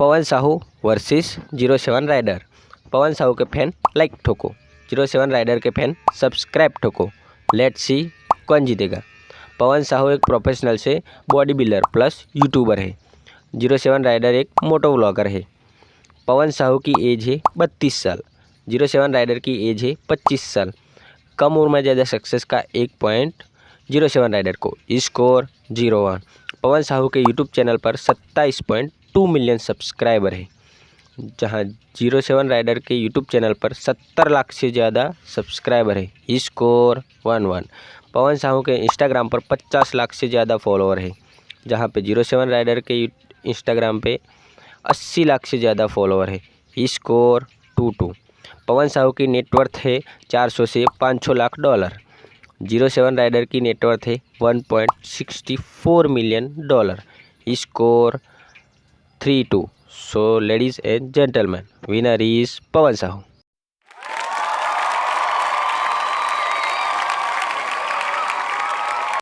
पवन Sahu versus 07 rider. पवन साहू के fan like ठोको, 07 rider के fan subscribe ठोको। Let's see कौन जीतेगा। पवन साहू एक प्रोफेशनल से बॉडी बिल्डर प्लस यूट्यूबर है। 07 राइडर एक मोटो व्लॉगर है। पवन साहू की एज है 32 साल, 07 राइडर की एज है 25 साल। कम उम्र में ज़्यादा सक्सेस का 1 पॉइंट 07 राइडर को। स्कोर 0-1। पवन साहू के यूट्यूब चैनल पर 27.2 मिलियन सब्सक्राइबर है, जहां 07 राइडर के यूट्यूब चैनल पर 70 लाख से ज़्यादा सब्सक्राइबर है। स्कोर 1-1। पवन साहू के इंस्टाग्राम पर 50 लाख से ज़्यादा फॉलोअर है, जहां पे 07 राइडर के इंस्टाग्राम पे 80 लाख से ज़्यादा फॉलोअर है। स्कोर 2-2। पवन साहू की नेटवर्थ है 400 से 500 लाख डॉलर। 07 राइडर की नेटवर्थ है 1.64 million dollar. Score 3-2। So ladies and gentlemen, winner is Pawan Sahu.